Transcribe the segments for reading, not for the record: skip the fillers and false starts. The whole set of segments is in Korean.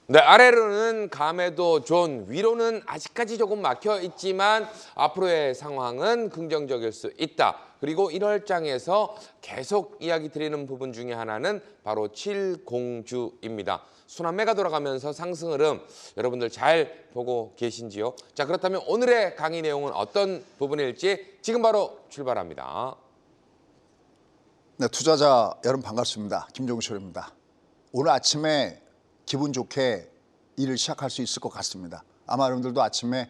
네, 아래로는 감에도 존, 위로는 아직까지 조금 막혀 있지만 앞으로의 상황은 긍정적일 수 있다. 그리고 1월장에서 계속 이야기 드리는 부분 중에 하나는 바로 칠공주입니다. 순환매가 돌아가면서 상승 흐름 여러분들 잘 보고 계신지요? 자, 그렇다면 오늘의 강의 내용은 어떤 부분일지 지금 바로 출발합니다. 네, 투자자 여러분 반갑습니다. 김종철입니다. 오늘 아침에 기분 좋게 일을 시작할 수 있을 것 같습니다. 아마 여러분들도 아침에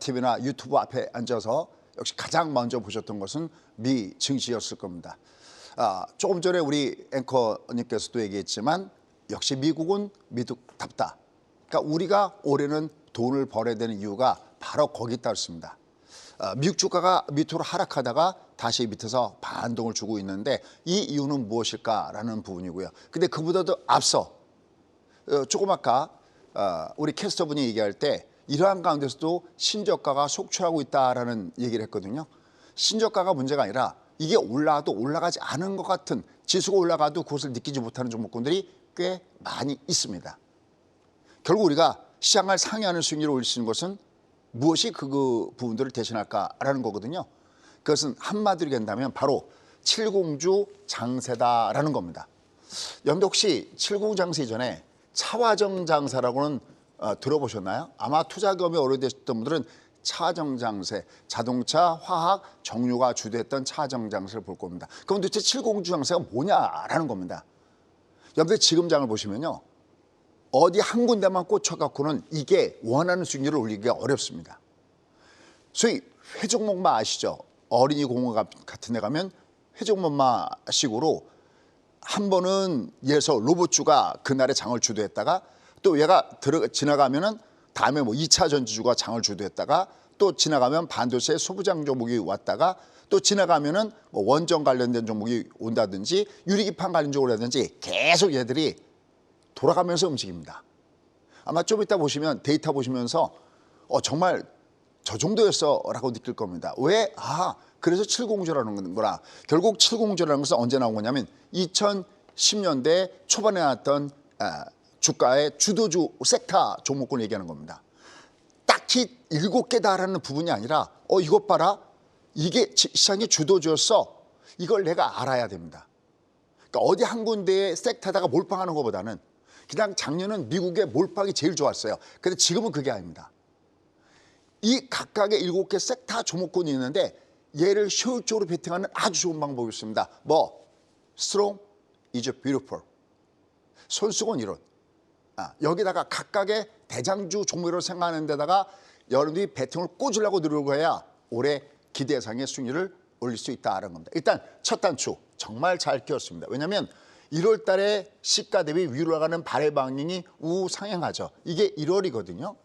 TV나 유튜브 앞에 앉아서 역시 가장 먼저 보셨던 것은 미 증시였을 겁니다. 조금 전에 우리 앵커님께서도 얘기했지만 역시 미국은 미국답다. 그러니까 우리가 올해는 돈을 벌어야 되는 이유가 바로 거기 있다 그랬습니다. 미국 주가가 밑으로 하락하다가 다시 밑에서 반동을 주고 있는데 이 이유는 무엇일까라는 부분이고요. 근데 그보다도 앞서 조금 아까 우리 캐스터분이 얘기할 때 이러한 가운데서도 신저가가 속출하고 있다라는 얘기를 했거든요. 신저가가 문제가 아니라 이게 올라가도 올라가지 않은 것 같은, 지수가 올라가도 그것을 느끼지 못하는 종목군들이 꽤 많이 있습니다. 결국 우리가 시장을 상회하는 수익률을 올릴 수 있는 것은 무엇이 그 부분들을 대신할까라는 거거든요. 그것은 한마디로 얘기한다면 바로 칠공주 장세다라는 겁니다. 여러분들 혹시 칠공주 장세 이전에 차화정 장세라고는 들어보셨나요? 아마 투자 경험이 오래되셨던 분들은 차화정 장세, 자동차, 화학, 정유가 주도했던 차화정 장세를 볼 겁니다. 그럼 도대체 칠공주 장세가 뭐냐라는 겁니다. 여러분들 지금 장을 보시면요. 어디 한 군데만 꽂혀갖고는 이게 원하는 수익률을 올리기가 어렵습니다. 소위 회종목마 아시죠? 어린이 공원 같은 데 가면 회종목마식으로 한 번은 예서 로봇주가 그날의 장을 주도했다가 또 얘가 지나가면은 다음에 뭐 2차 전지주가 장을 주도했다가 또 지나가면 반도체 소부장 종목이 왔다가 또 지나가면은 뭐 원전 관련된 종목이 온다든지 유리기판 관련 쪽으로 하든지 계속 얘들이 돌아가면서 움직입니다. 아마 좀 이따 보시면 데이터 보시면서 정말 저 정도였어 라고 느낄 겁니다. 왜? 그래서 칠공주라는 거구나. 결국 칠공주라는 것은 언제 나온 거냐면 2010년대 초반에 나왔던 주가의 주도주 섹터 종목군을 얘기하는 겁니다. 딱히 7개다라는 부분이 아니라 이것 봐라. 이게 시장의 주도주였어. 이걸 내가 알아야 됩니다. 그러니까 어디 한 군데에 섹터다가 몰빵하는 것보다는 그냥 작년은 미국의 몰빵이 제일 좋았어요. 근데 지금은 그게 아닙니다. 이 각각의 7개 섹터 종목군이 있는데 얘를 효율적으로 베팅하는 아주 좋은 방법이 있습니다. Strong is beautiful. 손수건 이론. 여기다가 각각의 대장주 종목으로 생각하는 데다가 여러분들이 베팅을 꽂으려고 누르고 해야 올해 기대 이상의 수익률을 올릴 수 있다는 겁니다. 일단 첫 단추 정말 잘 끼웠습니다. 왜냐하면 1월 달에 시가 대비 위로 나가는 발해 방향이 우상향하죠. 이게 1월이거든요.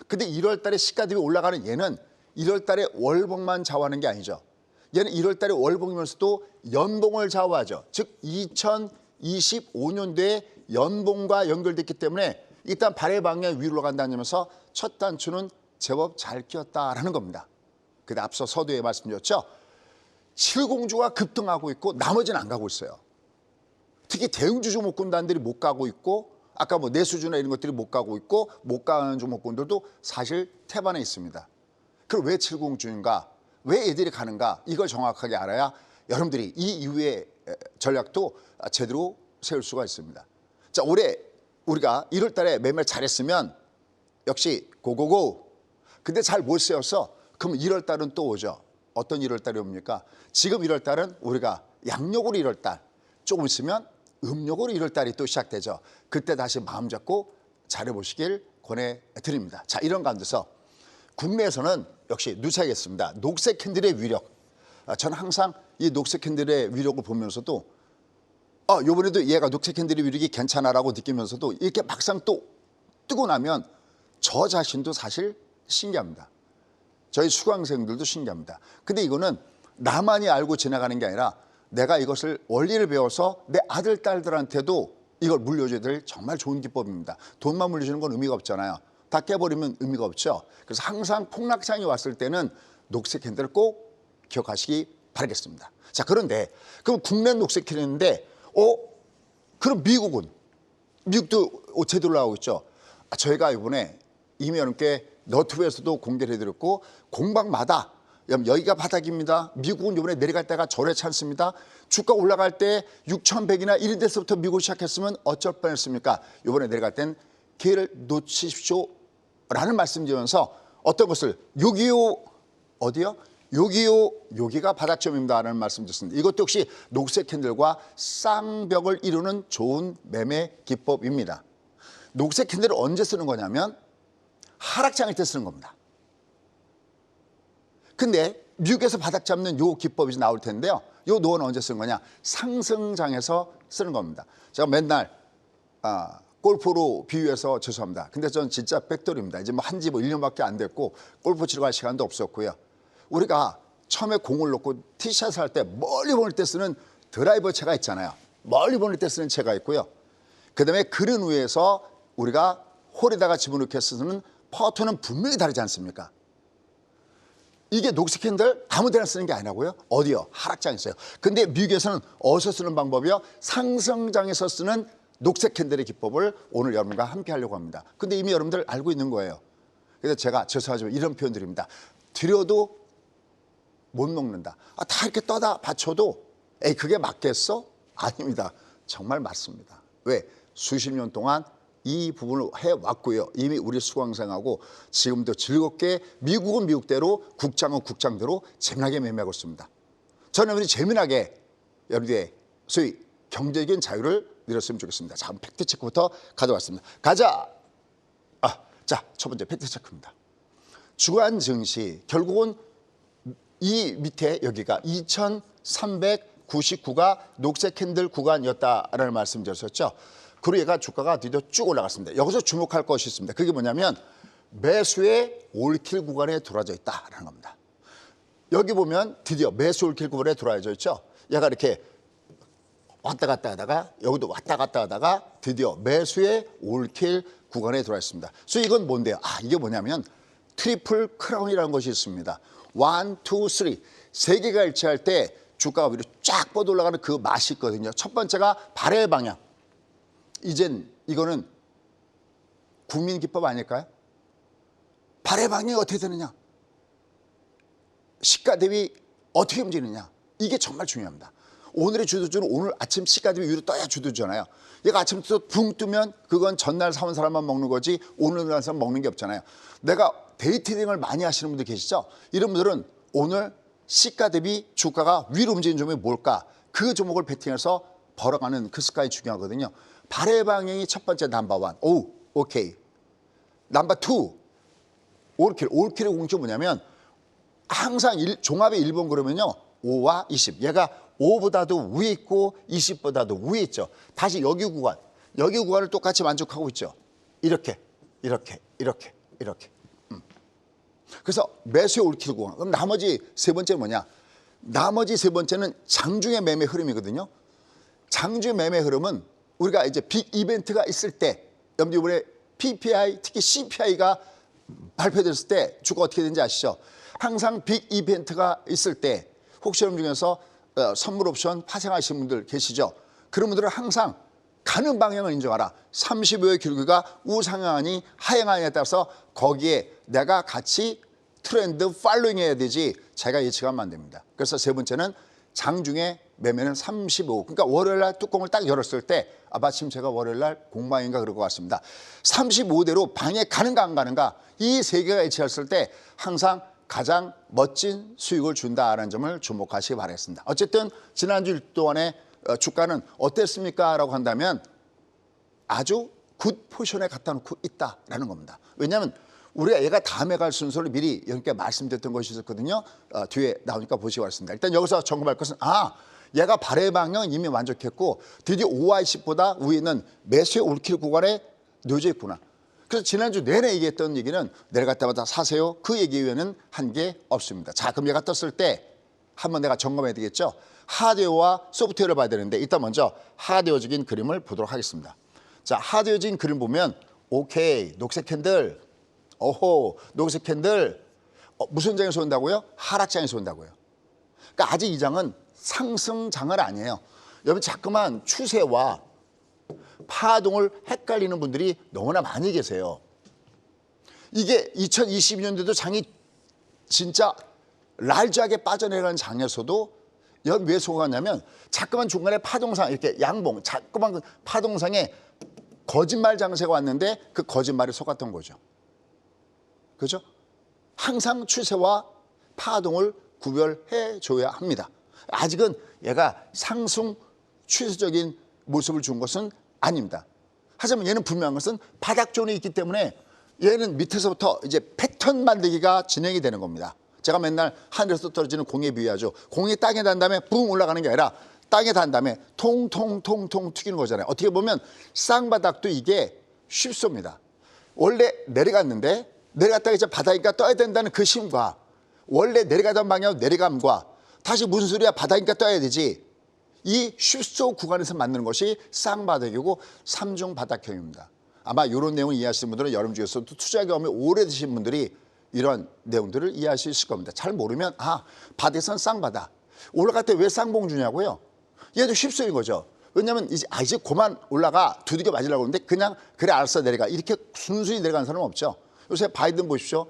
근데 1월 달에 시가 대비 올라가는 얘는 1월 달에 월봉만 좌우하는 게 아니죠. 얘는 1월 달에 월봉이면서도 연봉을 좌우하죠. 즉 2025년도에 연봉과 연결됐기 때문에 일단 발해 방향이 위로 간다는 점에서 첫 단추는 제법 잘 끼었다라는 겁니다. 근데 앞서 서두에 말씀드렸죠. 칠공주가 급등하고 있고 나머지는 안 가고 있어요. 특히 대형주 종목군단들이 못 가고 있고 아까 뭐 내수주나 이런 것들이 못 가고 있고 못 가는 종목군들도 사실 태반에 있습니다. 그럼 왜 칠공주인가? 왜 애들이 가는가? 이걸 정확하게 알아야 여러분들이 이 이후의 전략도 제대로 세울 수가 있습니다. 자, 올해 우리가 1월 달에 매매를 잘했으면 역시 고고고. 근데 잘 못 세웠어. 그럼 1월 달은 또 오죠. 어떤 1월 달이 옵니까? 지금 1월 달은 우리가 양력으로 1월 달, 조금 있으면 음력으로 1월 달이 또 시작되죠. 그때 다시 마음 잡고 잘해보시길 권해드립니다. 자, 이런 가운데서 국내에서는 역시 누차겠습니다. 녹색 캔들의 위력. 저는 항상 이 녹색 캔들의 위력을 보면서도 이번에도 얘가 녹색 캔들의 위력이 괜찮아라고 느끼면서도 이렇게 막상 또 뜨고 나면 저 자신도 사실 신기합니다. 저희 수강생들도 신기합니다. 근데 이거는 나만이 알고 지나가는 게 아니라 내가 이것을 원리를 배워서 내 아들, 딸들한테도 이걸 물려줘야 될 정말 좋은 기법입니다. 돈만 물려주는 건 의미가 없잖아요. 다 깨버리면 의미가 없죠. 그래서 항상 폭락장이 왔을 때는 녹색 캔들을 꼭 기억하시기 바라겠습니다. 자, 그런데 그럼 국내 녹색 캔들인데 그럼 미국은? 미국도 제대로 나오고 있죠. 저희가 이번에 이미 여러분께 너튜브에서도 공개를 해드렸고 공방마다 여기가 바닥입니다. 미국은 이번에 내려갈 때가 저래치 않습니다. 주가 올라갈 때 6,100이나 이런 데서부터 미국 시작했으면 어쩔 뻔했습니까? 이번에 내려갈 땐 기회를 놓치십시오라는 말씀드리면서 어떤 것을 625 어디요? 625 여기가 바닥점입니다라는 말씀드렸습니다. 이것도 역시 녹색 캔들과 쌍벽을 이루는 좋은 매매 기법입니다. 녹색 캔들을 언제 쓰는 거냐면 하락장일 때 쓰는 겁니다. 근데 미국에서 바닥 잡는 요 기법이 나올 텐데요. 요 노어는 언제 쓰는 거냐? 상승장에서 쓰는 겁니다. 제가 맨날 골프로 비유해서 죄송합니다. 근데 저는 진짜 백돌입니다. 이제 뭐 한지 1년밖에 안 됐고 골프 치러 갈 시간도 없었고요. 우리가 처음에 공을 놓고 티샷을 할 때 멀리 보낼 때 쓰는 드라이버 채가 있잖아요. 멀리 보낼 때 쓰는 채가 있고요. 그다음에 그린 위에서 우리가 홀에다가 집어넣게 쓰는 퍼터는 분명히 다르지 않습니까? 이게 녹색 캔들 아무 데나 쓰는 게 아니라고요? 어디요? 하락장에 써요. 근데 미국에서는 어디서 쓰는 방법이요? 상승장에서 쓰는 녹색 캔들의 기법을 오늘 여러분과 함께 하려고 합니다. 근데 이미 여러분들 알고 있는 거예요. 그래서 제가 죄송하지만 이런 표현 드립니다. 드려도 못 먹는다. 다 이렇게 떠다 바쳐도 에이 그게 맞겠어? 아닙니다. 정말 맞습니다. 왜? 수십 년 동안 이 부분을 해왔고요. 이미 우리 수강생하고 지금도 즐겁게 미국은 미국대로 국장은 국장대로 재미나게 매매하고 있습니다. 저는 우리 재미나게 여러분들의 소위 경제적인 자유를 누렸으면 좋겠습니다. 자, 팩트체크부터 가져왔습니다. 가자! 자, 첫 번째 팩트체크입니다. 주간 증시 결국은 이 밑에 여기가 2399가 녹색 캔들 구간이었다라는 말씀 드렸었죠. 그리고 얘가 주가가 드디어 쭉 올라갔습니다. 여기서 주목할 것이 있습니다. 그게 뭐냐면 매수의 올킬 구간에 들어와져 있다라는 겁니다. 여기 보면 드디어 매수 올킬 구간에 들어와져 있죠. 얘가 이렇게 왔다 갔다 하다가 여기도 왔다 갔다 하다가 드디어 매수의 올킬 구간에 들어와 있습니다. 그래서 이건 뭔데요? 이게 뭐냐면 트리플 크라운이라는 것이 있습니다. 1, 2, 3. 세 개가 일치할 때 주가가 위로 쫙 뻗어 올라가는 그 맛이 있거든요. 첫 번째가 발의 방향. 이젠 이거는 국민 기법 아닐까요? 발의 방향이 어떻게 되느냐? 시가 대비 어떻게 움직이느냐? 이게 정말 중요합니다. 오늘의 주도주는 오늘 아침 시가 대비 위로 떠야 주도주잖아요. 얘가 아침부터 붕 뜨면 그건 전날 사온 사람만 먹는 거지 오늘 난 사람 먹는 게 없잖아요. 내가 데이트링을 많이 하시는 분들 계시죠? 이런 분들은 오늘 시가 대비 주가가 위로 움직이는 종목이 뭘까? 그 종목을 베팅해서 벌어가는 그 습관이 중요하거든요. 발의 방향이 첫 번째 넘버 1. 오, 오케이. 넘버 2. 올킬. 올킬의 공식이 뭐냐면 항상 종합의 1번 그러면요. 5와 20. 얘가 5보다도 위에 있고 20보다도 위에 있죠. 다시 여기 구간. 여기 구간을 똑같이 만족하고 있죠. 이렇게. 그래서 매수의 올킬 구간. 그럼 나머지 세 번째는 뭐냐? 나머지 세 번째는 장중의 매매 흐름이거든요. 장중의 매매 흐름은 우리가 이제 빅 이벤트가 있을 때, 여러분들 이번에 PPI, 특히 CPI가 발표됐을 때 주가 어떻게 되는지 아시죠? 항상 빅 이벤트가 있을 때 혹시 여러분 중에서 선물 옵션 파생하시는 분들 계시죠? 그런 분들은 항상 가는 방향을 인정하라. 35의 길기가 우상향하니 하향하니에 따라서 거기에 내가 같이 트렌드 팔로잉 해야 되지 제가 예측하면 안 됩니다. 그래서 세 번째는 장중에 매매는 35. 그러니까 월요일날 뚜껑을 딱 열었을 때 마침 제가 월요일날 공방인가 그럴 것 같습니다. 35대로 방에 가는가 안 가는가 이 세 개가 일치했을 때 항상 가장 멋진 수익을 준다는 점을 주목하시기 바라겠습니다. 어쨌든 지난주 일 동안에 주가는 어땠습니까? 라고 한다면 아주 굿 포지션에 갖다 놓고 있다라는 겁니다. 왜냐하면 우리가 얘가 다음에 갈 순서를 미리 여러분께 말씀드렸던 것이 있었거든요. 뒤에 나오니까 보시기 바랍니다. 일단 여기서 점검할 것은 얘가 발의 방향은 이미 만족했고 드디어 5와 20보다 위에 있는 매수의 올킬 구간에 놓여져 있구나. 그래서 지난주 내내 얘기했던 얘기는 내려갈 때마다 사세요. 그 얘기 외에는 한 게 없습니다. 자, 그럼 얘가 떴을 때 한번 내가 점검해야 되겠죠. 하드웨어와 소프트웨어를 봐야 되는데 일단 먼저 하드웨어적인 그림을 보도록 하겠습니다. 자, 하드웨어적인 그림 보면 오케이, 녹색 캔들. 오호, 녹색 캔들. 무슨 장에서 온다고요? 하락장에서 온다고요. 그러니까 아직 이 장은 상승장은 아니에요. 여러분 자꾸만 추세와 파동을 헷갈리는 분들이 너무나 많이 계세요. 이게 2022년도도 장이 진짜 랄즈하게 빠져내려가는 장에서도 왜 속았냐면 자꾸만 중간에 파동상 이렇게 양봉 자꾸만 파동상에 거짓말 장세가 왔는데 그 거짓말에 속았던 거죠. 그렇죠? 항상 추세와 파동을 구별해 줘야 합니다. 아직은 얘가 상승 추세적인 모습을 준 것은 아닙니다. 하지만 얘는 분명한 것은 바닥존에 있기 때문에 얘는 밑에서부터 이제 패턴 만들기가 진행이 되는 겁니다. 제가 맨날 하늘에서 떨어지는 공에 비유하죠. 공이 땅에 닿은 다음에 붕 올라가는 게 아니라 땅에 닿은 다음에 통통통통 튀기는 거잖아요. 어떻게 보면 쌍바닥도 이게 쉽습니다. 원래 내려갔는데 내려갔다가 이제 바닥이니까 떠야 된다는 그 힘과 원래 내려가던 방향 내려감과 다시 무슨 소리야 바닥이니까 떠야 되지. 이 쉽소 구간에서 만드는 것이 쌍바닥이고 삼중 바닥형입니다. 아마 이런 내용을 이해하시는 분들은 여러분 중에서도 투자 경험이 오래되신 분들이 이런 내용들을 이해할 수 있을 겁니다. 잘 모르면 바닥에서는 쌍바닥. 올라갈 때 왜 쌍봉 주냐고요? 얘도 쉽소인 거죠. 왜냐하면 이제 그만 올라가 두들겨 맞으려고 하는데 그냥 그래 알았어 내려가. 이렇게 순순히 내려가는 사람은 없죠. 요새 바이든 보십시오.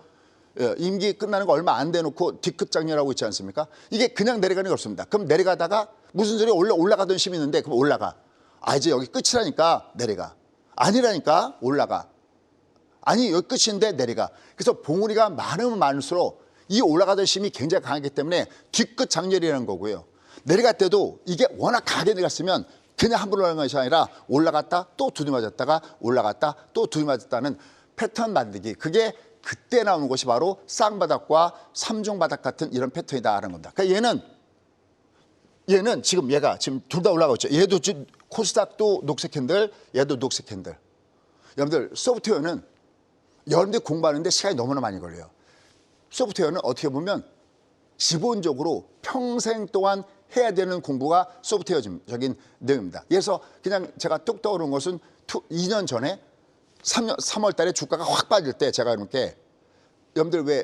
임기 끝나는 거 얼마 안 돼놓고 뒤끝 장렬하고 있지 않습니까? 이게 그냥 내려가는 게 없습니다. 그럼 내려가다가 무슨 소리 올라가던 힘이 있는데 그럼 올라가. 이제 여기 끝이라니까 내려가. 아니라니까 올라가. 아니 여기 끝인데 내려가. 그래서 봉우리가 많으면 많을수록 이 올라가던 힘이 굉장히 강하기 때문에 뒤끝 장렬이라는 거고요. 내려갈 때도 이게 워낙 강하게 내려갔으면 그냥 한 번 올라간 것이 아니라 올라갔다 또 두드맞았다가 올라갔다 또 두드맞았다는 패턴 만들기. 그게 그때 나오는 것이 바로 쌍바닥과 삼중바닥 같은 이런 패턴이다라는 겁니다. 그러니까 얘는 지금 얘가 지금 둘 다 올라가고 있죠. 얘도 지금 코스닥도 녹색 캔들, 얘도 녹색 캔들. 여러분들 소프트웨어는 여러분들이 공부하는데 시간이 너무나 많이 걸려요. 소프트웨어는 어떻게 보면 기본적으로 평생 동안 해야 되는 공부가 소프트웨어적인 내용입니다. 그래서 그냥 제가 뚝 떠오른 것은 2년 전에 3월 달에 주가가 확 빠질 때 제가 이렇게 여러분들 왜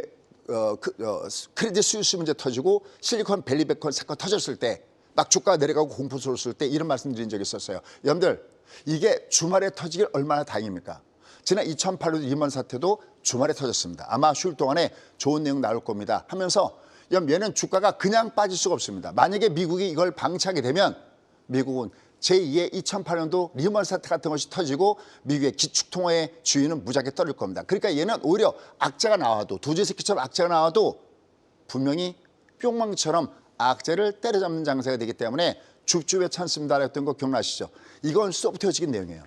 크레딧 스위스 문제 터지고 실리콘 밸리배컨 사건 터졌을 때 막 주가가 내려가고 공포 쏠 때 이런 말씀 드린 적이 있었어요. 여러분들 이게 주말에 터지길 얼마나 다행입니까? 지난 2008년 리먼 사태도 주말에 터졌습니다. 아마 휴일 동안에 좋은 내용 나올 겁니다 하면서 얘는 주가가 그냥 빠질 수가 없습니다. 만약에 미국이 이걸 방치하게 되면 미국은 제2의 2008년도 리먼 사태 같은 것이 터지고 미국의 기축통화의 주의는 무지하게 떨어질 겁니다. 그러니까 얘는 오히려 악재가 나와도 두제새끼처럼 악재가 나와도 분명히 뿅망치처럼 악재를 때려잡는 장세가 되기 때문에 줍줍의 찬스입니다 했던 거 기억나시죠? 이건 소프트웨어적인 내용이에요.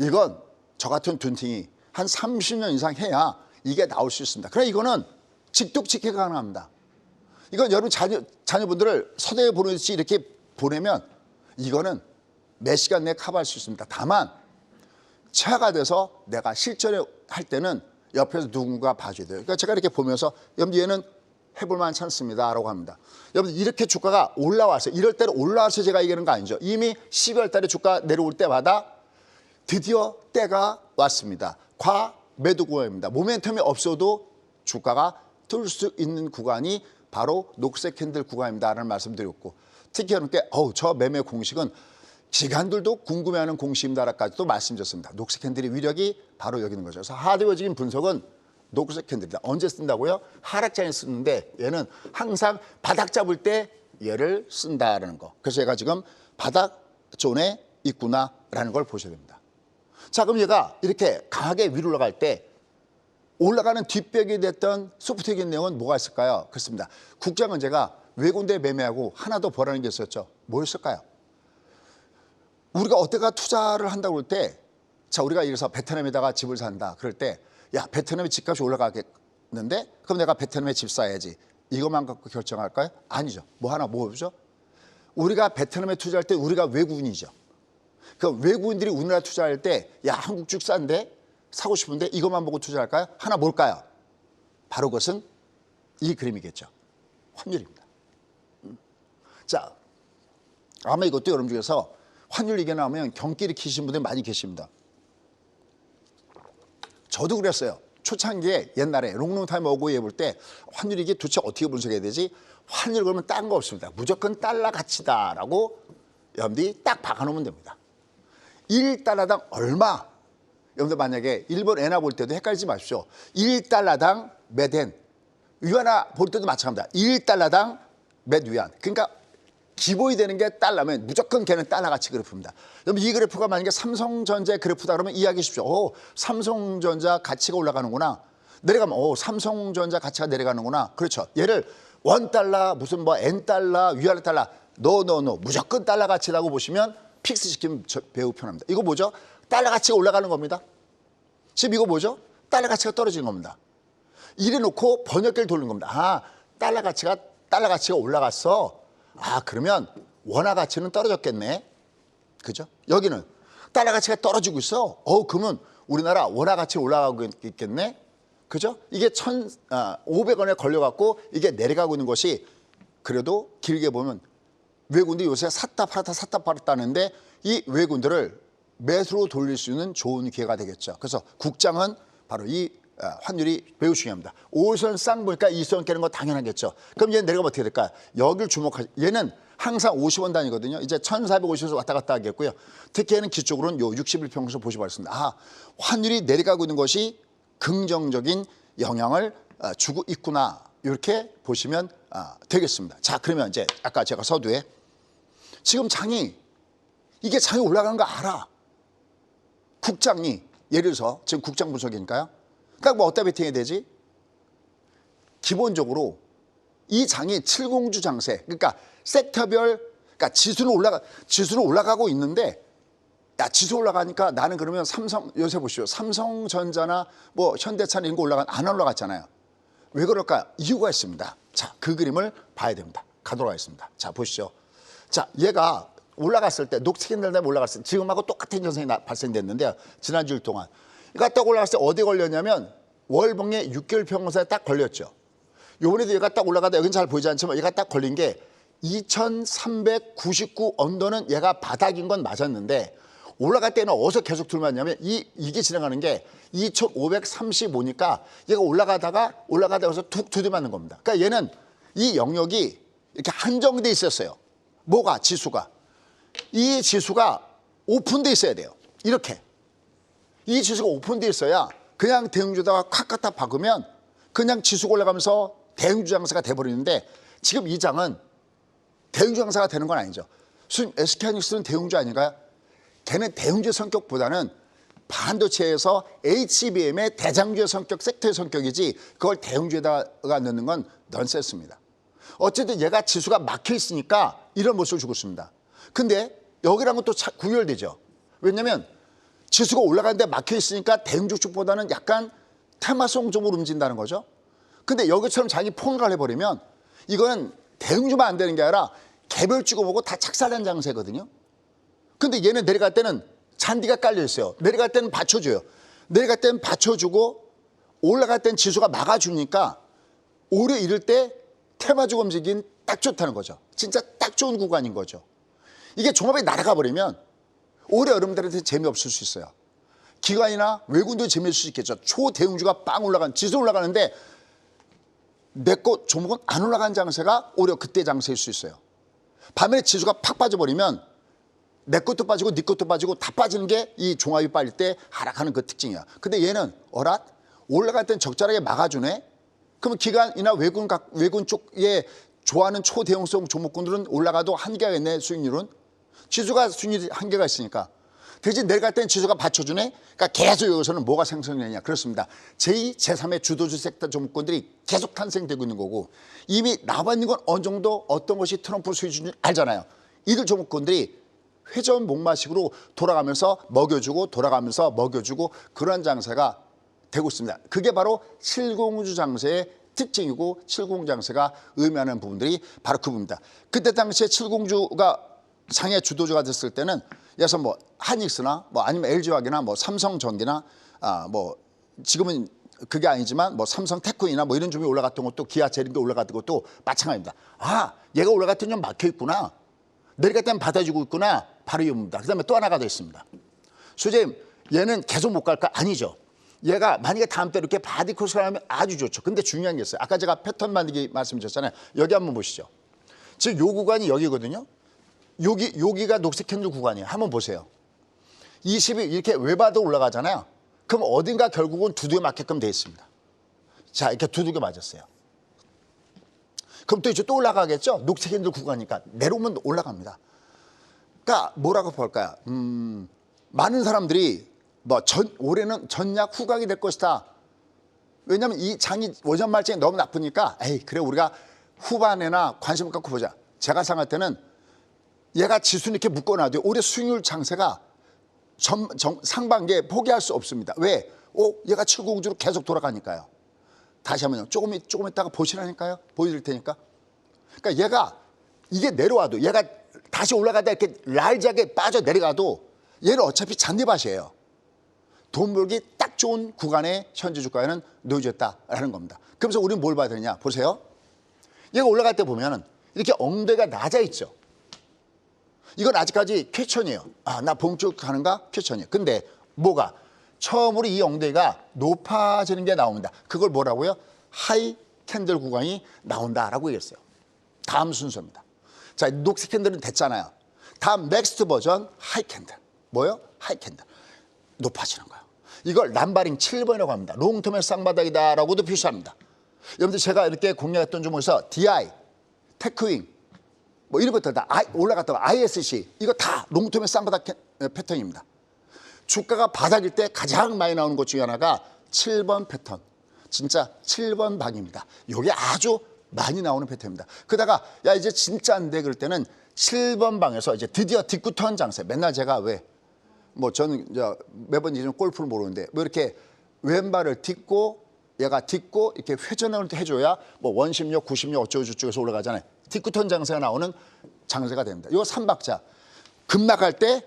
이건 저 같은 둔팅이 한 30년 이상 해야 이게 나올 수 있습니다. 그러나 이거는 직독직해가 가능합니다. 이건 여러분 자녀분들을 서대에 보내듯이 이렇게 보내면 이거는 몇 시간 내에 커버할 수 있습니다. 다만 체화가 돼서 내가 실전에 할 때는 옆에서 누군가 봐줘야 돼요. 그러니까 제가 이렇게 보면서 여러분 얘는 해볼 만한 찬스입니다 라고 합니다. 여러분 이렇게 주가가 올라왔어요. 이럴 때는 올라와서 제가 얘기하는 거 아니죠. 이미 12월 달에 주가 내려올 때마다 드디어 때가 왔습니다. 과매도 구간입니다. 모멘텀이 없어도 주가가 뜰 수 있는 구간이 바로 녹색 캔들 구간입니다라는 말씀드렸고 특히 여러분께 저 매매 공식은 기관들도 궁금해하는 공식입니다라까지도 말씀드렸습니다. 녹색 캔들의 위력이 바로 여기 있는 거죠. 그래서 하드웨어적인 분석은 녹색 캔들이다. 언제 쓴다고요? 하락장에 쓰는데 얘는 항상 바닥 잡을 때 얘를 쓴다라는 거. 그래서 얘가 지금 바닥 존에 있구나라는 걸 보셔야 됩니다. 자, 그럼 얘가 이렇게 강하게 위로 올라갈 때 올라가는 뒷벽이 됐던 소프트웨어적인 내용은 뭐가 있을까요? 그렇습니다. 국제문제가 외국인들 매매하고 하나 더 벌하는 게 있었죠. 뭐였을까요? 우리가 어디가 투자를 한다고 할 때, 자, 우리가 이래서 베트남에다가 집을 산다. 그럴 때, 야, 베트남의 집값이 올라가겠는데? 그럼 내가 베트남에 집 사야지. 이것만 갖고 결정할까요? 아니죠. 뭐 하나 뭐죠? 우리가 베트남에 투자할 때 우리가 외국인이죠. 그 외국인들이 우리나라 투자할 때, 야, 한국 쭉 싼데? 사고 싶은데 이것만 보고 투자할까요? 하나 뭘까요? 바로 그것은 이 그림이겠죠. 환율입니다. 자, 아마 이것도 여러분 중에서 환율 얘기 나오면 경기를 키시는 분들이 많이 계십니다. 저도 그랬어요. 초창기에 옛날에 롱롱타임 어고에 해볼 때 환율이 이게 도대체 어떻게 분석해야 되지? 환율 그러면 딴 거 없습니다. 무조건 달러 가치다라고 여러분들이 딱 박아놓으면 됩니다. 1달러당 얼마? 여러분들 만약에 일본 엔화 볼 때도 헷갈리지 마십시오. 1달러당 몇 엔? 위안화 볼 때도 마찬가지입니다. 1달러당 몇 위안? 그러니까 기본이 되는 게 달러면 무조건 걔는 달러 가치 그래프입니다. 그럼 이 그래프가 만약에 삼성전자의 그래프다 그러면 이해하기 쉽죠. 오, 삼성전자 가치가 올라가는구나. 내려가면 오, 삼성전자 가치가 내려가는구나. 그렇죠. 얘를 $1 무슨 뭐 N달러 위안화 달러 노 무조건 달러 가치라고 보시면 픽스 시키면 배우 편합니다. 이거 뭐죠? 달러 가치가 올라가는 겁니다. 지금 이거 뭐죠? 달러 가치가 떨어지는 겁니다. 이래 놓고 번역기를 돌리는 겁니다. 아, 달러 가치가 올라갔어. 아, 그러면 원화 가치는 떨어졌겠네. 그죠? 여기는 달러 가치가 떨어지고 있어. 그러면 우리나라 원화 가치 올라가고 있겠네. 그죠? 이게 1,500원에 걸려갖고 이게 내려가고 있는 것이 그래도 길게 보면 외국인들이 요새 샀다 팔았다는데 이 외국인들을 매수로 돌릴 수 있는 좋은 기회가 되겠죠. 그래서 국장은 바로 이 환율이 매우 중요합니다. 5선 쌍 보니까 2선 깨는 거 당연하겠죠. 그럼 얘는 내려가면 어떻게 될까요? 여기를 얘는 항상 50원 단위거든요. 이제 1450에서 왔다 갔다 하겠고요. 특히 얘는 기쪽으로는 요 61평선 보시기 바랍니다. 아, 환율이 내려가고 있는 것이 긍정적인 영향을 주고 있구나. 이렇게 보시면 되겠습니다. 자, 그러면 이제 아까 제가 서두에 지금 이게 장이 올라가는 거 알아. 국장이 예를 들어서 지금 국장 분석이니까요. 그러니까 뭐 어디다 베팅해야 되지? 기본적으로 이 장이 칠공주 장세, 그러니까 섹터별, 그러니까 지수는 올라가고 있는데, 야, 지수 올라가니까 나는 그러면 요새 보시오. 삼성전자나 뭐 현대차나 이런 거 안 올라갔잖아요. 왜 그럴까? 이유가 있습니다. 자, 그 그림을 봐야 됩니다. 가도록 하겠습니다. 자, 보시죠. 자, 얘가 올라갔을 때, 녹색인들 다음에 올라갔을 때, 지금하고 똑같은 현상이 발생됐는데요. 지난 주일 동안. 얘가 딱 올라갔을 때 어디에 걸렸냐면 월봉의 6개월 평균선에 딱 걸렸죠. 요번에도 얘가 딱 올라가다 여긴 잘 보이지 않지만 얘가 딱 걸린 게 2399 언더는 얘가 바닥인 건 맞았는데 올라갈 때는 어디서 계속 들어왔냐면 이게 지나가는 게 2535니까 얘가 올라가다가 여기서 툭 두드맞는 겁니다. 그러니까 얘는 이 영역이 이렇게 한정돼 있었어요. 뭐가? 지수가. 이 지수가 오픈돼 있어야 돼요. 이렇게. 이 지수가 오픈돼 있어야 그냥 대형주다가 콱 갖다 박으면 그냥 지수가 올라가면서 대형주 장사가 돼버리는데 지금 이 장은 대형주 장사가 되는 건 아니죠. 수님, SK하이닉스는 대형주 아닌가요? 걔는 대형주 성격보다는 반도체에서 HBM의 대장주의 성격, 섹터의 성격이지 그걸 대형주에다가 넣는 건 넌센스입니다. 어쨌든 얘가 지수가 막혀 있으니까 이런 모습을 주고 있습니다. 근데 여기랑 또 구별되죠. 왜냐하면 지수가 올라가는데 막혀 있으니까 대형주 쪽보다는 약간 테마성 쪽으로 움직인다는 거죠. 근데 여기처럼 자기 폭락을 해버리면 이거는 대형주만 안 되는 게 아니라 개별주고 뭐고 다 착살난 장세거든요. 근데 얘는 내려갈 때는 잔디가 깔려 있어요. 내려갈 때는 받쳐줘요. 내려갈 때는 받쳐주고 올라갈 때는 지수가 막아주니까 오히려 이럴 때 테마적 움직임 딱 좋다는 거죠. 진짜 딱 좋은 구간인 거죠. 이게 종합이 날아가 버리면 오히려 여러분들한테 재미없을 수 있어요. 기관이나 외국인도 재미있을 수 있겠죠. 초대형주가 빵 올라간, 지수 올라가는데 내 거 종목은 안 올라간 장세가 오히려 그때 장세일 수 있어요. 반면에 지수가 팍 빠져버리면 내 것도 빠지고 네 것도 빠지고 다 빠지는 게 이 종합이 빠질 때 하락하는 그 특징이야. 근데 얘는 올라갈 땐 적절하게 막아주네. 그러면 기관이나 외국인 쪽에 좋아하는 초대형성 종목군들은 올라가도 한계가 있네. 수익률은. 지수가 수익률이 한계가 있으니까. 대신 내려갈 때는 지수가 받쳐주네. 그러니까 계속 여기서는 뭐가 생성되냐. 그렇습니다. 제2, 제3의 주도주 섹터 종목군들이 계속 탄생되고 있는 거고 이미 나와 있는 건 어느 정도 어떤 것이 트럼프 수준인지 알잖아요. 이들 종목군들이 회전 목마식으로 돌아가면서 먹여주고 돌아가면서 먹여주고 그런 장세가 되고 있습니다. 그게 바로 70주 장세의 특징이고 70 장세가 의미하는 부분들이 바로 그 부분입니다. 그때 당시에 70주가 상해 주도주가 됐을 때는 예를 뭐 하이닉스나 뭐 아니면 LG화학이나 뭐 삼성전기나 뭐 지금은 그게 아니지만 뭐 삼성테크이나 뭐 이런 종목이 올라갔던 것도 기아차 이런 게 올라갔던 것도 마찬가지입니다. 아, 얘가 올라갔더니 좀 막혀 있구나. 내려갈 때는 받아주고 있구나. 바로 이겁니다. 그다음에 또 하나가 더 있습니다. 수재님, 얘는 계속 못 갈까? 아니죠. 얘가 만약에 다음 때 이렇게 바디 코스를 하면 아주 좋죠. 근데 중요한 게 있어요. 아까 제가 패턴 만들기 말씀드렸잖아요. 여기 한번 보시죠. 지금 요 구간이 여기거든요. 여기가 녹색 캔들 구간이에요. 한번 보세요. 20이 이렇게 외바도 올라가잖아요. 그럼 어딘가 결국은 두둑에 맞게끔 돼 있습니다. 자, 이렇게 두둑에 맞았어요. 그럼 또 이제 또 올라가겠죠? 녹색 캔들 구가니까 내려오면 올라갑니다. 그러니까 뭐라고 볼까요? 많은 사람들이 뭐 올해는 전약 후각이 될 것이다. 왜냐하면 이 장이 원전 말증이 너무 나쁘니까 에이 그래 우리가 후반에나 관심을 갖고 보자. 제가 생각할 때는 얘가 지수는 이렇게 묶어놔도 올해 수익률 장세가 상반기에 포기할 수 없습니다. 왜? 얘가 7공주로 계속 돌아가니까요. 다시 한번요. 조금 있다가 보시라니까요. 보여드릴 테니까. 그러니까 얘가 이게 내려와도 얘가 다시 올라가다 이렇게 라이즈하게 빠져 내려가도 얘는 어차피 잔디밭이에요. 돈 벌기 딱 좋은 구간에 현재 주가에는 놓여졌다라는 겁니다. 그래서 우리는 뭘 봐야 되냐? 보세요. 얘가 올라갈 때 보면은 이렇게 엉덩이가 낮아 있죠. 이건 아직까지 퀘천이에요. 나 봉쭉 가는가? 퀘천이에요. 근데 뭐가? 처음으로 이 엉덩이가 높아지는 게 나옵니다. 그걸 뭐라고요? 하이 캔들 구간이 나온다라고 얘기했어요. 다음 순서입니다. 자, 녹색 캔들은 됐잖아요. 다음 넥스트 버전 하이 캔들. 뭐요? 하이 캔들. 높아지는 거예요. 이걸 남바링 7번이라고 합니다. 롱텀의 쌍바닥이다라고도 표시합니다. 여러분들 제가 이렇게 공략했던 종목에서 DI, 테크윙, 뭐 이런 것들 다 올라갔다가 ISC 이거 다 롱텀의 쌍바닥 패턴입니다. 주가가 바닥일 때 가장 많이 나오는 것 중에 하나가 7번 패턴. 진짜 7번 방입니다. 이게 아주 많이 나오는 패턴입니다. 그러다가 야 이제 진짜 안 돼 그럴 때는 7번 방에서 이제 드디어 뒷구턴 장세. 맨날 제가 왜 뭐 저는 매번 이런 골프를 모르는데 뭐 이렇게 왼발을 딛고 얘가 딛고 이렇게 회전을 해줘야 뭐 원심력, 구심력 어쩌고 저쩌고에서 올라가잖아요. 뒷구턴 장세가 나오는 장세가 됩니다. 이거 3박자. 급락할 때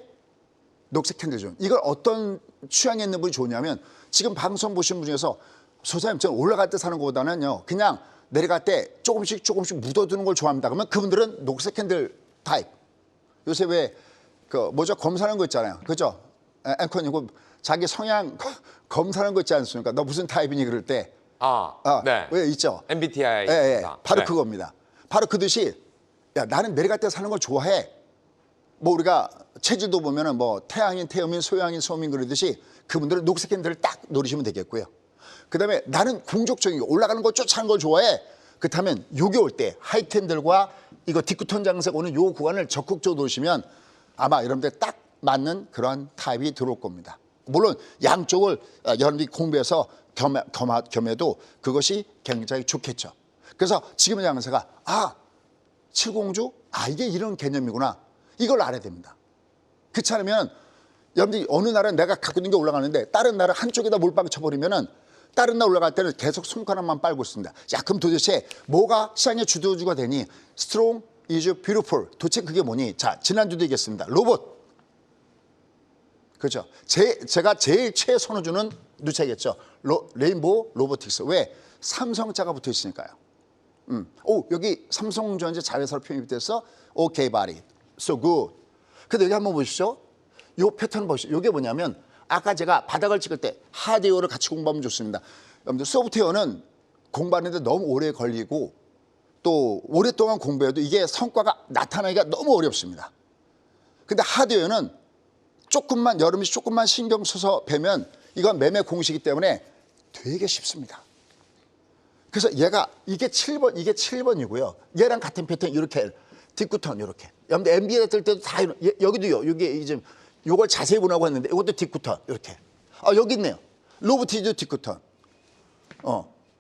녹색 캔들 존. 이걸 어떤 취향에 있는 분이 좋냐면 지금 방송 보신 분 중에서 소장님 저는 올라갈 때 사는 것보다는요 그냥 내려갈 때 조금씩 묻어두는 걸 좋아합니다. 그러면 그분들은 녹색 캔들 타입. 요새 왜 뭐죠? 검사하는 거 있잖아요. 그죠? 앵커님 자기 성향 검사하는 거 있지 않습니까? 너 무슨 타입이니 그럴 때. 네. 왜 있죠? MBTI. 예. 바로 네. 그겁니다. 바로 그듯이 야 나는 내려갈 때 사는 걸 좋아해. 뭐 우리가 체질도 보면은 뭐 태양인 태음인 소양인 소음인 그러듯이 그분들은 녹색 캔들을 딱 노리시면 되겠고요. 그다음에 나는 궁극적인 올라가는 거 쫓아가는 걸 좋아해. 그렇다면 요게 올 때 하이 캔들과 이거 뒷구턴 장색 오는 요 구간을 적극적으로 노리시면 아마 여러분들 딱 맞는 그런 타입이 들어올 겁니다. 물론 양쪽을 여러분들이 공부해서 겸해도 그것이 굉장히 좋겠죠. 그래서 지금의 장세가 7공주? 이게 이런 개념이구나. 이걸 알아야 됩니다. 그렇지 않으면 여러분들이 어느 날은 내가 갖고 있는 게 올라가는데 다른 날은 한쪽에다 몰빵 쳐버리면은 다른 날 올라갈 때는 계속 손가락만 빨고 있습니다. 자, 그럼 도대체 뭐가 시장의 주도주가 되니? Strong is beautiful. 도대체 그게 뭐니? 자, 지난주도 얘기했습니다. 로봇. 그렇죠. 제가 제일 최선호주는 누차겠죠. 레인보우 로보틱스. 왜? 삼성자가 붙어 있으니까요. 여기 삼성전자 자회사로 편입이 돼서 오케이 바리. So good. 근데 여기 한번 보시죠. 이 패턴 보시죠. 이게 뭐냐면 아까 제가 바닥을 찍을 때 하드웨어를 같이 공부하면 좋습니다. 여러분들 소프트웨어는 공부하는데 너무 오래 걸리고 또 오랫동안 공부해도 이게 성과가 나타나기가 너무 어렵습니다. 근데 하드웨어는 여러분이 조금만 신경 써서 배면 이건 매매 공식이기 때문에 되게 쉽습니다. 그래서 이게 7번이고요. 얘랑 같은 패턴 이렇게 뒷구턴 이렇게. 여러분들 MBA 뜰 때도 다 여기도요. 이게 이제 요걸 자세히 보라고 했는데 이것도 뒷구턴 이렇게. 여기 있네요. 로보티즈 뒷구턴.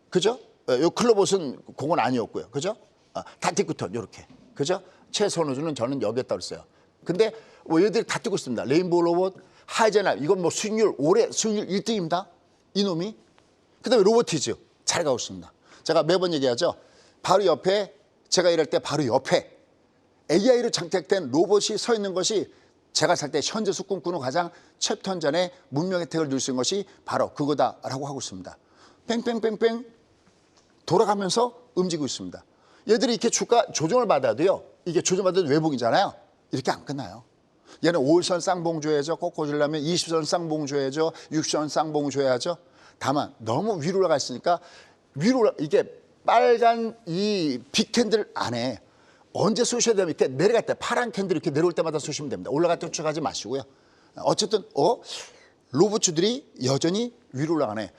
그죠? 요 클로봇은 그건 아니었고요. 그죠? 다 뒷구턴 이렇게. 그죠? 최선호주는 저는 여기에 있어요. 근데 뭐 얘들이 다 뛰고 있습니다. 레인보우 로봇, 하이제나 이건 뭐 올해 수익률 1등입니다. 이놈이. 그다음에 로보티즈 잘 가고 있습니다. 제가 매번 얘기하죠. 바로 옆에 제가 일할 때 바로 옆에 AI로 장착된 로봇이 서 있는 것이 제가 살 때 현재수 꿈꾸는 가장 챕턴전의 문명 혜택을 누릴 수 있는 것이 바로 그거다라고 하고 있습니다. 뺑뺑뺑뺑 돌아가면서 움직이고 있습니다. 얘들이 이렇게 주가 조정을 받아도요. 이게 조정받아도 외봉이잖아요. 이렇게 안 끝나요. 얘는 5일선 쌍봉 줘야죠. 꺾어주려면 20선 쌍봉 줘야죠. 60선 쌍봉 줘야죠. 다만 너무 위로 올라가 있으니까 이게 빨간 이 빅캔들 안에 언제 쏘셔야 되면 이렇게 내려갈 때 파란 캔들 이렇게 내려올 때마다 쏘시면 됩니다. 올라갈 때 쫓아가지 마시고요. 어쨌든 로봇주들이 여전히 위로 올라가네.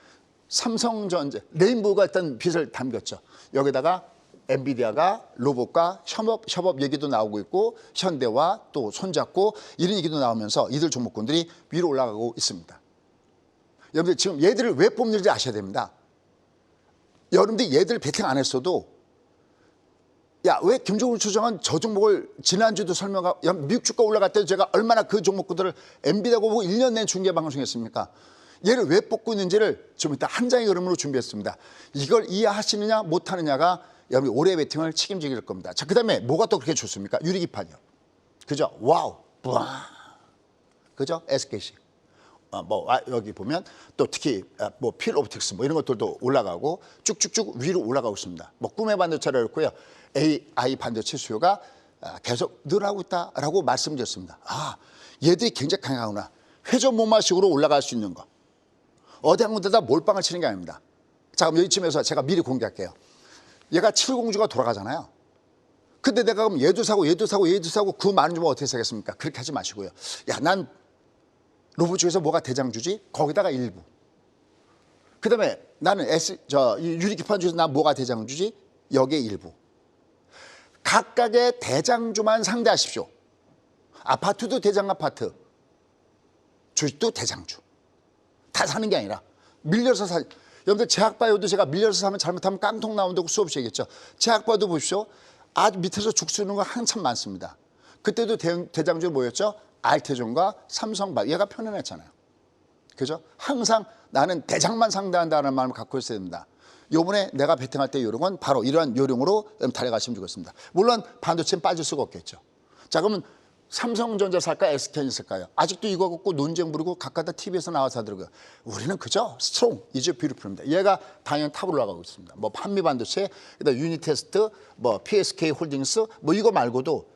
삼성전자, 레인보우가 일단 빛을 담겼죠. 여기다가 엔비디아가 로봇과 협업 얘기도 나오고 있고 현대와 또 손잡고 이런 얘기도 나오면서 이들 종목군들이 위로 올라가고 있습니다. 여러분들 지금 얘들을 왜 뽑는지 아셔야 됩니다. 여러분들이 얘들 베팅 안 했어도 야, 왜 김종훈 소장은 저 종목을 지난주도 설명하고 미국 주가 올라갈 때도 제가 얼마나 그 종목들을 엔비디아고 보고 1년 내 중계 방송했습니까? 얘를 왜 뽑고 있는지를 좀 이따 한 장의 흐름으로 준비했습니다. 이걸 이해하시느냐 못하느냐가 여러분 올해 베팅을 책임지게 될 겁니다. 자, 그다음에 뭐가 또 그렇게 좋습니까? 유리기판이요. 그죠? 와우. 와. 그죠? SKC. 여기 보면 또 특히 필옵틱스 이런 것들도 올라가고 쭉쭉쭉 위로 올라가고 있습니다. 꿈의 반도체를 그렇고요. AI 반도체 수요가 계속 늘어나고 있다라고 말씀드렸습니다. 얘들이 굉장히 강하구나. 회전 목마식으로 올라갈 수 있는 거. 어디 한 군데다 몰빵을 치는 게 아닙니다. 자, 그럼 여기쯤에서 제가 미리 공개할게요. 얘가 7공주가 돌아가잖아요. 근데 내가 그럼 얘도 사고 그 많은 주면 어떻게 사겠습니까? 그렇게 하지 마시고요. 야, 난 로봇 중에서 뭐가 대장주지? 거기다가 일부. 그다음에 나는 이 유리기판 중에서 난 뭐가 대장주지? 여기에 일부. 각각의 대장주만 상대하십시오. 아파트도 대장 아파트, 주식도 대장주. 다 사는 게 아니라 밀려서 사. 여러분들 제약바이오도 제가 밀려서 사면 잘못하면 깡통 나온다고 수없이 얘기했죠. 제약바이오도 보십시오. 아주 밑에서 죽 쓰는 거 한참 많습니다. 그때도 대장주 뭐였죠? 알테존과 삼성바이오. 얘가 편안했잖아요. 그죠? 항상 나는 대장만 상대한다는 마음을 갖고 있어야 됩니다. 요번에 내가 베팅할 때 요령은 바로 이러한 요령으로 달려가시면 좋겠습니다. 물론 반도체는 빠질 수가 없겠죠. 자, 그러면 삼성전자 살까 SK는 쓸까요? 아직도 이거 갖고 논쟁 부르고 각각 다 TV에서 나와서 하더라고요. 우리는 그죠? 스트롱, 이제 뷰티풀입니다. 얘가 당연히 탑으로 올라가고 있습니다. 한미 반도체, 그다음 유니테스트, PSK 홀딩스, 이거 말고도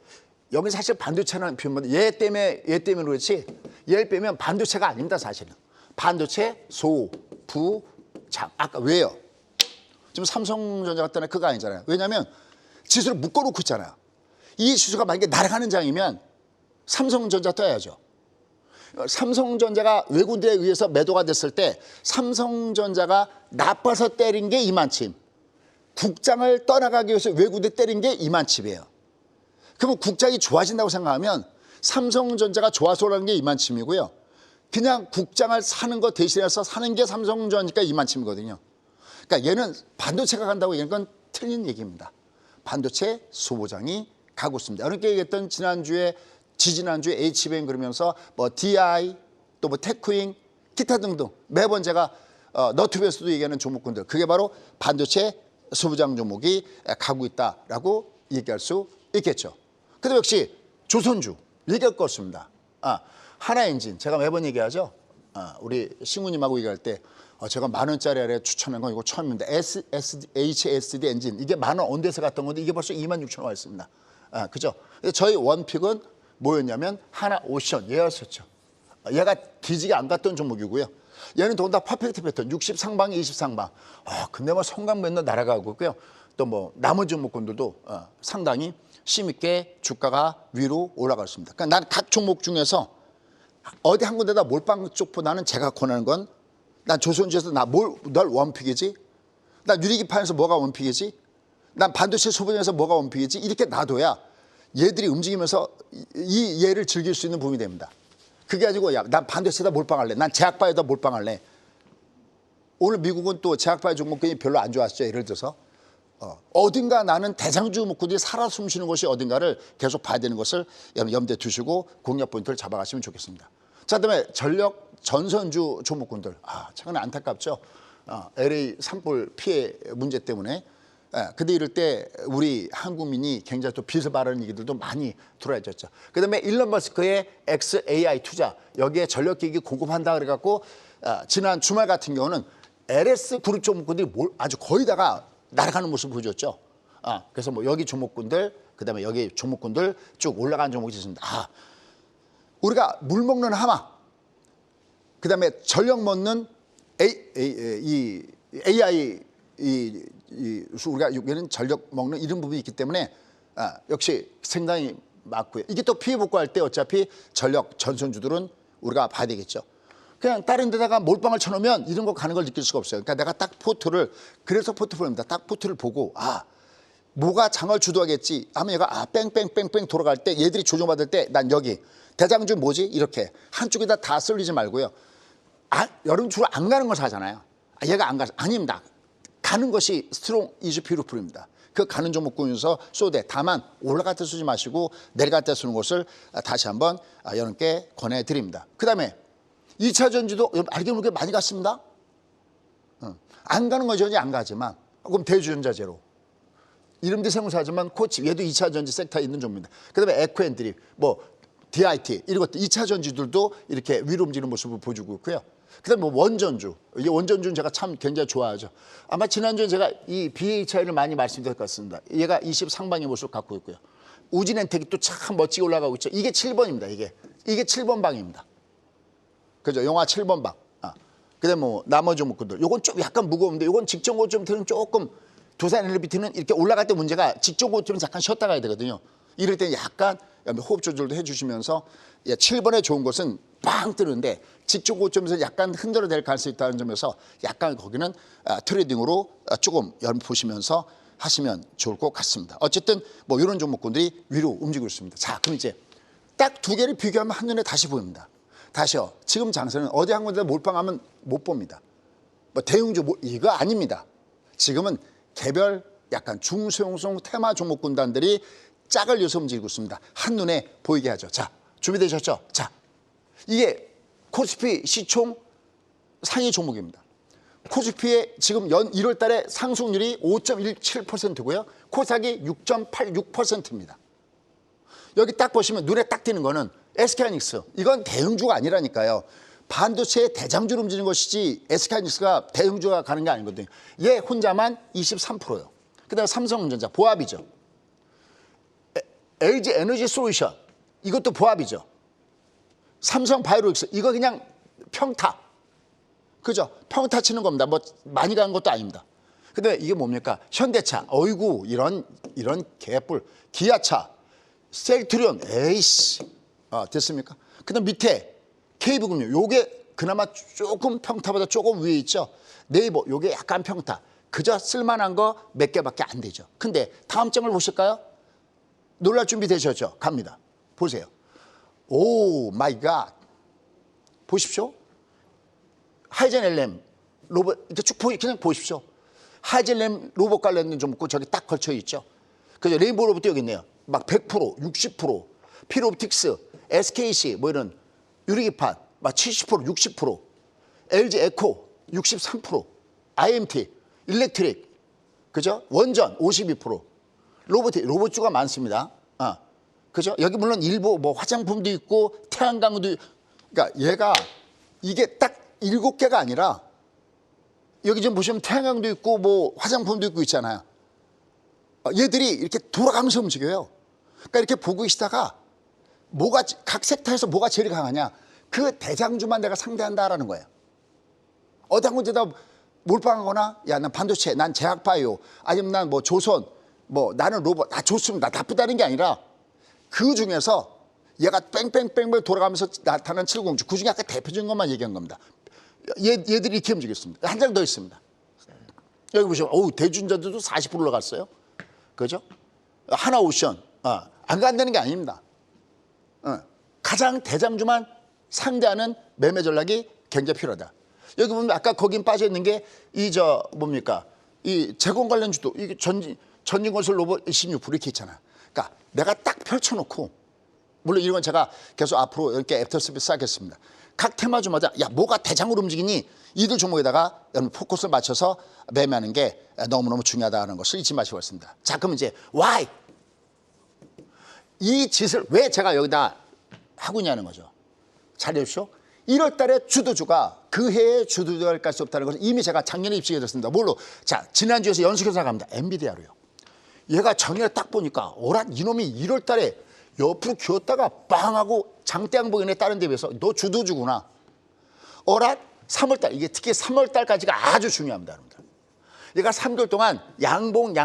여기 사실 반도체는 비운데 얘 때문에 그렇지 얘를 빼면 반도체가 아닙니다. 사실은 반도체, 소, 부, 장. 아까 왜요? 지금 삼성전자 같은 애 그거 아니잖아요. 왜냐하면 지수를 묶어놓고 있잖아요. 이 지수가 만약에 날아가는 장이면 삼성전자 떠야죠. 삼성전자가 외국인들에 의해서 매도가 됐을 때 삼성전자가 나빠서 때린 게 이만침. 국장을 떠나가기 위해서 외국인들이 때린 게 이만침이에요. 그러면 국장이 좋아진다고 생각하면 삼성전자가 좋아서 오라는 게 이만침이고요. 그냥 국장을 사는 거 대신해서 사는 게 삼성전자니까 이만침이거든요. 그러니까 얘는 반도체가 간다고 이런 건 틀린 얘기입니다. 반도체 소보장이 가고 있습니다. 어렵게 얘기했던 지지난주에 HBM 그러면서 DI 또 테크윙 기타 등등 매번 제가 너튜브에서도 얘기하는 종목군들 그게 바로 반도체 소부장 종목이 가고 있다라고 얘기할 수 있겠죠. 근데 역시 조선주 얘기할 것 같습니다. 하나엔진 제가 매번 얘기하죠. 우리 신구님하고 얘기할 때 제가 10,000원짜리 아래 추천한 건 이거 처음입니다. HSD 엔진 이게 10,000원 언데서 갔던 건데 이게 벌써 26,000원 와 있습니다. 그죠? 저희 원픽은 뭐였냐면 하나오션 얘였었죠. 얘가 뒤지게 안 갔던 종목이고요. 얘는 더군다나 퍼펙트 패턴 60 상방 20 상방. 근데 성강 맨날 날아가고 있고요. 또 나머지 종목군들도 상당히 힘있게 주가가 위로 올라갔습니다. 그러니까 난 각 종목 중에서 어디 한 군데다 몰빵 쪽보다는 제가 권하는 건 난 조선주에서 널 원픽이지? 난 유리기판에서 뭐가 원픽이지? 난 반도체 소부장에서 뭐가 원픽이지? 이렇게 놔둬야 얘들이 움직이면서 이 얘를 즐길 수 있는 부분이 됩니다. 그게 아니고 난 반도체에다 몰빵할래. 난 제약바에다 몰빵할래. 오늘 미국은 또 제약바의 종목군이 별로 안 좋았죠. 예를 들어서 어딘가 나는 대장주 목구들이 살아 숨쉬는 곳이 어딘가를 계속 봐야 되는 것을 염두에 두시고 공략 포인트를 잡아가시면 좋겠습니다. 자, 그다음에 전력 전선주 종목군들 최근에 안타깝죠. LA 산불 피해 문제 때문에. 근데 이럴 때 우리 한국민이 굉장히 또 빚을 바라는 얘기들도 많이 들어야죠. 그다음에 일론 머스크의 XAI 투자 여기에 전력기기 공급한다 그래갖고 지난 주말 같은 경우는 LS 그룹 종목군들이 아주 거의 다가 날아가는 모습을 보여줬죠. 그래서 여기 종목군들 그다음에 여기 종목군들 쭉 올라가는 종목이 있습니다. 우리가 물 먹는 하마 그다음에 전력 먹는 AI 우리가 여기는 전력 먹는 이런 부분이 있기 때문에 역시 상당히 맞고요. 이게 또 피해 복구할 때 어차피 전력 전선주들은 우리가 봐야 되겠죠. 그냥 다른 데다가 몰빵을 쳐놓으면 이런 거 가는 걸 느낄 수가 없어요. 그러니까 내가 딱 포트를, 그래서 포트폴리오입니다. 딱 포트를 보고 뭐가 장을 주도하겠지 하면 얘가 뺑뺑뺑뺑 돌아갈 때, 얘들이 조정받을 때 난 여기 대장주 뭐지? 이렇게 한쪽에다 다 쏠리지 말고요. 여러분 주로 안 가는 걸 사잖아요. 얘가 안 가서 아닙니다. 가는 것이 스트롱 이즈 뷰티풀입니다. 그 가는 종목군에서 쏘되, 다만 올라갈 때 쏘지 마시고 내려갈 때 쏘는 것을 다시 한번 여러분께 권해드립니다. 그 다음에 2차 전지도 알게 모르게 많이 갔습니다. 안 가는 건 전혀 안 가지만, 그럼 대주전자제로 이름도 생소하지만 코치, 얘도 2차 전지 섹터에 있는 종목입니다. 그 다음에 에코앤드립, 뭐 DIT 이런 것들 2차 전지들도 이렇게 위로 움직이는 모습을 보여주고 있고요. 그 다음에 뭐 원전주, 이 원전주는 제가 참 굉장히 좋아하죠. 아마 지난주에 제가 이 BHI를 많이 말씀드릴 것 같습니다. 얘가 20 상방의 모습을 갖고 있고요. 우진엔텍이 또 참 멋지게 올라가고 있죠. 이게 7번입니다. 이게 7번 방입니다. 그죠? 영화 7번 방. 그다음에 뭐 나머지 종목들, 요건 좀 약간 무거운데, 요건 직전 고점들은 조금, 두산 엘리비티는 이렇게 올라갈 때 문제가 직전 고점은 잠깐 쉬었다 가야 되거든요. 이럴 때 약간 호흡 조절도 해주시면서, 7번에 좋은 것은 빵 뜨는데 직전 고점에서 약간 흔들어낼 가능성이 있다는 점에서 약간 거기는 트레이딩으로 조금 보시면서 하시면 좋을 것 같습니다. 어쨌든 뭐 이런 종목군들이 위로 움직이고 있습니다. 자, 그럼 이제 딱 두 개를 비교하면 한눈에 다시 보입니다. 다시요. 지금 장세는 어디 한 군데 몰빵하면 못 봅니다. 뭐 대응주 이거 아닙니다. 지금은 개별 약간 중소형성 테마 종목군단들이 짝을 이어서 움직이고 있습니다. 한눈에 보이게 하죠. 자, 준비되셨죠? 자, 이게 코스피 시총 상위 종목입니다. 코스피의 지금 1월 달에 상승률이 5.17%고요. 코스닥이 6.86%입니다. 여기 딱 보시면 눈에 딱 띄는 거는 SK하이닉스. 이건 대형주가 아니라니까요. 반도체의 대장주로 움직이는 것이지 SK하이닉스가 대형주가 가는 게 아니거든요. 얘 혼자만 23%요. 그다음에 삼성전자 보합이죠. LG 에너지 솔루션 이것도 보합이죠. 삼성 바이오로직스 이거 그냥 평타. 그죠? 평타 치는 겁니다. 뭐 많이 가는 것도 아닙니다. 근데 이게 뭡니까? 현대차. 어이구 이런 개뿔. 기아차. 셀트리온. 에이씨. 됐습니까? 그다음 밑에 KB금융. 요게 그나마 조금 평타보다 조금 위에 있죠. 네이버. 요게 약간 평타. 그저 쓸만한 거 몇 개밖에 안 되죠. 근데 다음 장을 보실까요? 놀랄 준비 되셨죠? 갑니다. 보세요. 오 마이 갓. 보십시오. 하이젠 LM 로봇 이렇게 쭉 그냥 보십시오. 하이젠 LM 로봇 관련된 종목 저기 딱 걸쳐 있죠. 그죠? 레인보우 로봇도 여기 있네요. 막 100%, 60%, 피로옵틱스, SKC 뭐 이런 유리기판 막 70%, 60%, LG 에코 63%, IMT, 일렉트릭, 그죠? 원전 52%, 로봇주가 많습니다. 그죠? 여기 물론 일부 뭐 화장품도 있고 태양광도 그러니까 얘가 이게 딱 7개가 아니라 여기 좀 보시면 태양광도 있고 뭐 화장품도 있고 있잖아요. 얘들이 이렇게 돌아가면서 움직여요. 그러니까 이렇게 보고 계시다가 뭐가 각 섹터에서 뭐가 제일 강하냐 그 대장주만 내가 상대한다라는 거예요. 어디 한 군데다 몰빵하거나 야 난 반도체, 난 제약바이오 아니면 난 뭐 조선 뭐 나는 로봇 좋습니다. 나쁘다는 게 아니라 그 중에서 얘가 뺑뺑뺑뺑 돌아가면서 나타난 7공주 그 중에 아까 대표적인 것만 얘기한 겁니다. 얘들이 이렇게 움직였습니다. 한 장 더 있습니다. 여기 보시면 대주전자들도 40% 올라갔어요. 그죠? 하나오션 안 간다는 게 아닙니다. 가장 대장주만 상대하는 매매 전략이 굉장히 필요하다. 여기 보면 아까 거긴 빠져 있는 게 이 뭡니까? 이 제공 관련주도 이게 전진건설 로봇 16% 이렇게 있잖아. 그러니까 내가 딱 펼쳐놓고 물론 이런 건 제가 계속 앞으로 이렇게 애프터 서비스 하겠습니다. 각 테마주마다 야 뭐가 대장으로 움직이니 이들 종목에다가 포커스를 맞춰서 매매하는 게 너무너무 중요하다는 것을 잊지 마시고 있습니다. 자 그럼 이제 why 이 짓을 왜 제가 여기다 하고 있냐는 거죠. 잘 해주십시오. 1월 달에 주도주가 그 해에 주도주가 갈 수 없다는 것을 이미 제가 작년에 입식해줬습니다. 뭘로? 자 지난주에서 연속해서 갑니다. 엔비디아로요. 얘가 작년에 딱 보니까 이놈이 1월 달에 옆으로 기었다가 빵 하고 장대양봉인에 다른 데 비해서 너 주도주구나. 3월 달 이게 특히 3월 달까지가 아주 중요합니다. 여러분들. 얘가 3개월 동안 양봉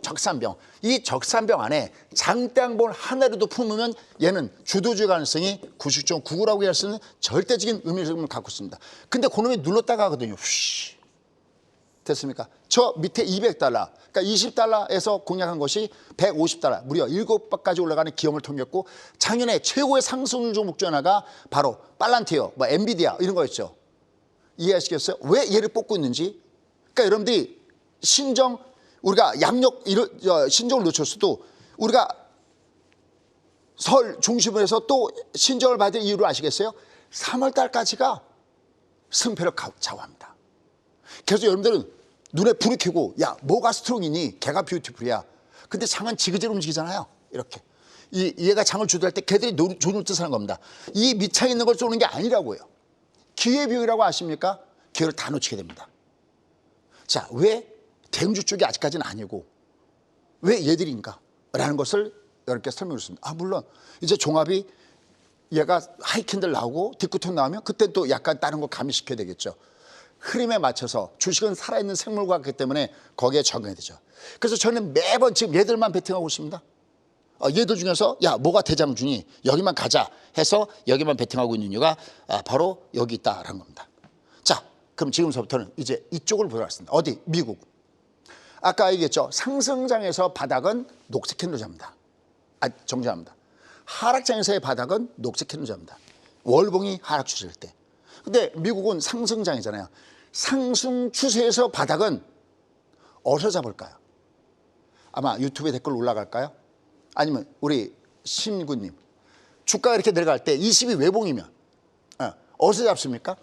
적산병. 이 적산병 안에 장대양봉을 하나라도 품으면 얘는 주도주 가능성이 90.99라고 할 수 있는 절대적인 의미를 갖고 있습니다. 근데 그놈이 눌렀다가 하거든요. 휘. 됐습니까? 저 밑에 200달러, 그러니까 20달러에서 공략한 것이 150달러, 무려 7번까지 올라가는 기염을 통겼고, 작년에 최고의 상승률 종목 중 하나가 바로 팔란티어, 뭐 엔비디아 이런 거였죠. 이해하시겠어요? 왜 얘를 뽑고 있는지? 그러니까 여러분들이 신정, 우리가 신정을 놓쳤어도 우리가 설 중심으로 해서 또 신정을 받을 이유를 아시겠어요? 3월 달까지가 승패를 좌우합니다. 그래서 여러분들은 눈에 불을 켜고, 야, 뭐가 스트롱이니? 걔가 뷰티풀이야. 근데 장은 지그재로 움직이잖아요. 이렇게. 얘가 장을 주도할 때 걔들이 존을 뜻하는 겁니다. 이 밑창에 있는 걸 쏘는 게 아니라고요. 기회비용이라고 아십니까? 기회를 다 놓치게 됩니다. 자, 왜 대형주 쪽이 아직까지는 아니고 왜 얘들인가? 라는 것을 여러분께 설명드렸습니다. 물론 이제 종합이 얘가 하이캔들 나오고 뒷구통 나오면 그때 또 약간 다른 거 가미시켜야 되겠죠. 흐름에 맞춰서 주식은 살아있는 생물과 같기 때문에 거기에 적응해야 되죠. 그래서 저는 매번 지금 얘들만 베팅하고 있습니다. 얘들 중에서 야, 뭐가 대장주니? 여기만 가자 해서 여기만 베팅하고 있는 이유가 바로 여기 있다라는 겁니다. 자, 그럼 지금서부터는 이제 이쪽을 보도록 하겠습니다. 어디? 미국. 아까 얘기했죠. 상승장에서 바닥은 녹색 캔들자입니다. 정리합니다. 하락장에서의 바닥은 녹색 캔들자입니다. 월봉이 하락 추세일 때. 근데 미국은 상승장이잖아요. 상승 추세에서 바닥은 어디서 잡을까요? 아마 유튜브에 댓글 올라갈까요? 아니면 우리 신구님, 주가가 이렇게 내려갈 때 20이 외봉이면 어디서 잡습니까?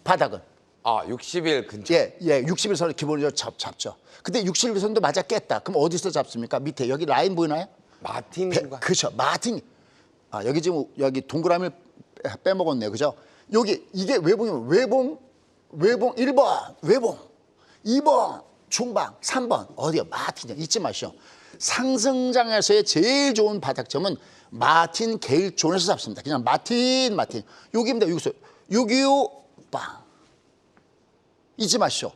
바닥은. 60일 근처. 예, 60일선을 기본적으로 잡죠. 근데 60일선도 맞아 깼다. 그럼 어디서 잡습니까? 밑에 여기 라인 보이나요? 마틴 구간. 그렇죠. 마틴. 여기 지금 여기 동그라미를 빼먹었네요. 그죠? 여기 이게 외봉이면 외봉 1번 외봉, 2번 중방, 3번 어디요? 마틴. 잊지 마시오. 상승장에서의 제일 좋은 바닥점은 마틴 게일 존에서 잡습니다. 그냥 마틴. 여기입니다. 여기서 625 빵. 잊지 마시오.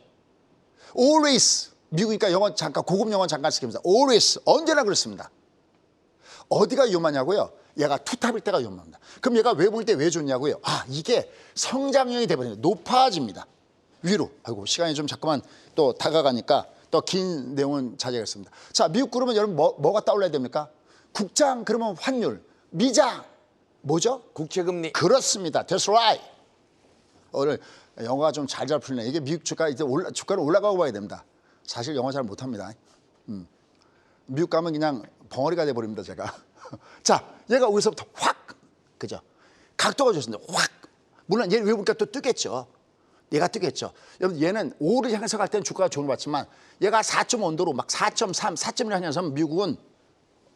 Always. 미국이니까 영어 잠깐 고급 영어 잠깐 쓰겠습니다. Always. 언제나 그렇습니다. 어디가 위험하냐고요? 얘가 투탑일 때가 위험합니다. 그럼 얘가 외봉일 때 왜 좋냐고요? 이게 성장형이 돼버립니다. 높아집니다. 위로. 아이고, 시간이 좀 자꾸만 또 다가가니까 더 긴 내용은 자제하겠습니다. 자, 미국 그러면 여러분 뭐가 떠올라야 됩니까? 국장 그러면 환율, 미장 뭐죠? 국채금리. 그렇습니다. That's right. 오늘 영어가 좀 잘 풀리네. 이게 미국 주가 이제 주가를 올라가고 봐야 됩니다. 사실 영어 잘 못합니다. 미국 가면 그냥 벙어리가 돼버립니다, 제가. 자, 얘가 여기서부터 확, 그죠? 각도가 좋습니다. 확. 물론 얘 외국가 또 뜨겠죠. 얘가 뜨겠죠. 여러분, 얘는 5를 향해서 갈 때는 주가가 좋은 것 같지만 얘가 4.5도로 막 4.3, 4.1 향해서 미국은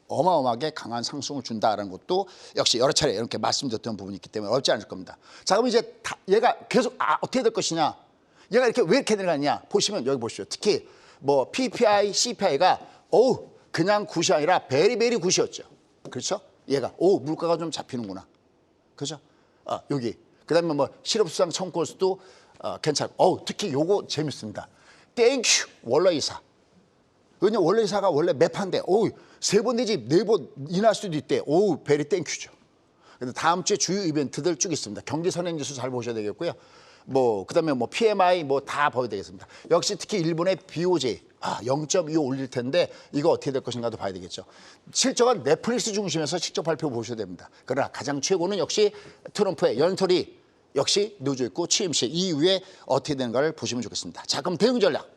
어마어마하게 강한 상승을 준다라는 것도 역시 여러 차례 이렇게 말씀드렸던 부분이 있기 때문에 어렵지 않을 겁니다. 자, 그럼 이제 얘가 계속 어떻게 될 것이냐? 얘가 이렇게 왜 이렇게 내려가냐? 보시면 여기 보시죠. 특히 뭐 PPI, CPI가 그냥 굿이 아니라 베리베리 굿이었죠. 그렇죠? 얘가 물가가 좀 잡히는구나. 그죠? 여기 그다음에 뭐 실업수당 청구서도 괜찮고 특히 요거 재밌습니다. 땡큐 원로이사. 왜냐면 원로이사가 원래 매판데 3번 내지 4번 인할 수도 있대. 베리 땡큐죠. 근데 다음 주에 주요 이벤트들 쭉 있습니다. 경기 선행지수 잘 보셔야 되겠고요. 그다음에 PMI 다 봐야 되겠습니다. 역시 특히 일본의 BOJ 0.25 올릴 텐데 이거 어떻게 될 것인가도 봐야 되겠죠. 실적은 넷플릭스 중심에서 실적 발표 보셔야 됩니다. 그러나 가장 최고는 역시 트럼프의 연설이 역시 놓여져 있고 취임식 이후에 어떻게 되는가를 보시면 좋겠습니다. 자, 그럼 대응 전략.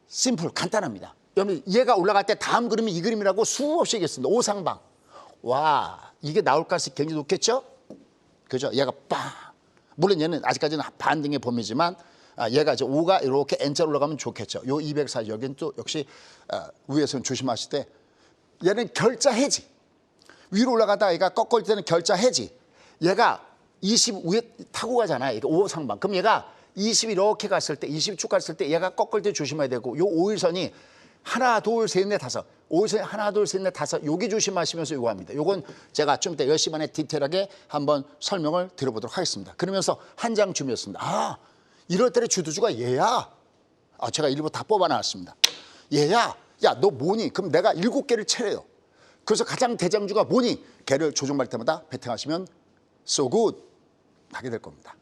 심플, 간단합니다. 여러분, 얘가 올라갈 때 다음 그림이 이 그림이라고 수없이 얘기했습니다. 오상방. 와, 이게 나올 가능성이 굉장히 높겠죠? 그죠? 얘가 빵. 물론 얘는 아직까지는 반등의 범위지만 얘가 이제 5가 이렇게 N자로 올라가면 좋겠죠. 요 240, 여기는 또 역시 위에서는 조심하실 때 얘는 결자 해지. 위로 올라가다가 얘가 꺾을 때는 결자 해지. 얘가 20 위에 타고 가잖아요. 5 상방. 그럼 얘가 20 이렇게 갔을 때, 20 쭉 갔을 때 얘가 꺾을 때 조심해야 되고, 요 5일선이 하나, 둘, 셋, 넷, 다섯. 5일선이 하나, 둘, 셋, 넷, 다섯. 여기 조심하시면서 요거 합니다. 요건 제가 좀 이따 10시 반에 디테일하게 한번 설명을 드려보도록 하겠습니다. 그러면서 한 장 주면습니다. 이럴 때 주도주가 얘야. 제가 일부 다 뽑아놨습니다. 얘야, 야, 너 뭐니? 그럼 내가 7개를 채래요. 그래서 가장 대장주가 뭐니? 걔를 조종할 때마다 베팅하시면 so good 하게 될 겁니다.